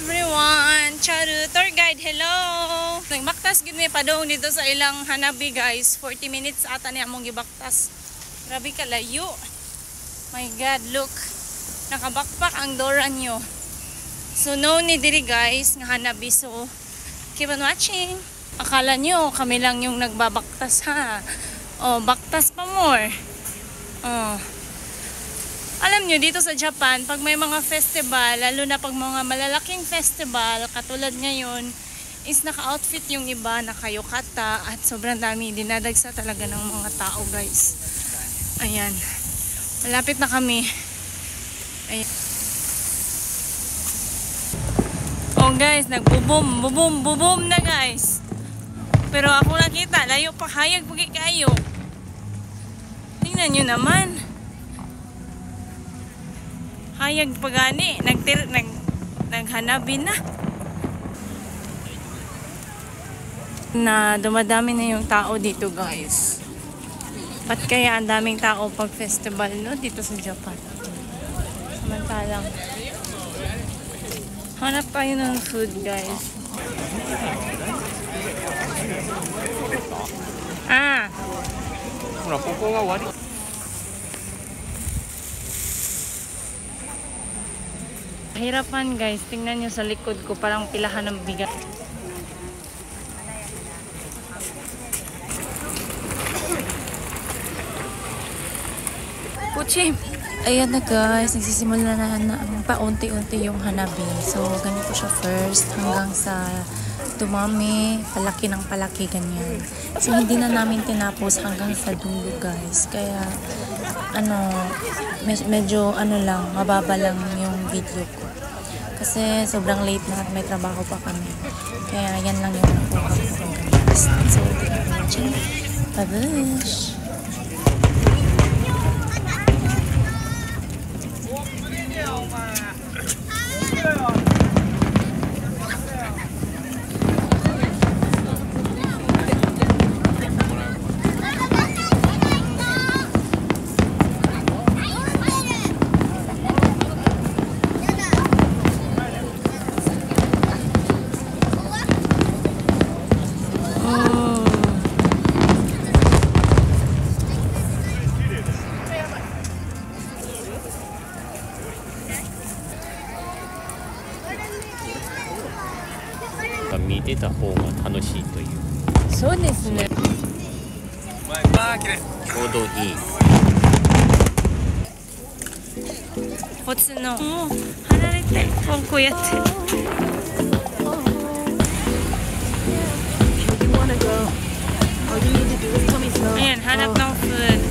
everyone! Charu, tour guide, hello! Nagbaktas gid mi padong dito sa ilang hanabi guys. 40 minutes ata ni among gibaktas. Grabe kalayo. My God, look. Nakabakpak ang dora nyo. So no ni diri guys nga hanabi, so keep on watching. Akala nyo kami lang yung nagbabaktas ha. Oh, baktas pa more. Oh. Alam nyo, dito sa Japan, pag may mga festival, lalo na pag mga malalaking festival, katulad ngayon, is naka-outfit yung iba, naka-yukata, at sobrang dami, dinadagsa talaga ng mga tao, guys. Ayan. Malapit na kami. Ayan. Oh, guys, bubom na, guys. Pero ako nakita, layo pa, hayag pagi kayo. Tingnan nyo naman. Hayag pagani, naghanabi na dumadami na yung tao dito guys. Ba't kaya ang daming tao pag festival no dito sa Japan? Samantalang hanap tayo ng food guys. Hirapan guys, tingnan nyo sa likod ko, parang pilahan ng bigat. Puchim! Ayan na guys, nagsisimula na paunti-unti yung hanabi. So, ganito siya first hanggang sa dumami, palaki ng palaki, ganyan. So, hindi na namin tinapos hanggang sa dulo guys. Kaya, medyo lang, mababa lang yung video ko. Kasi sobrang late na at may trabaho pa kami. Kaya yan lang yung nakuha ko guys. So, tingnan mo dyan. Babush!そうですね。ちょうどいい。ポツのもう離れてこうやって。Ayan, hanap ng food.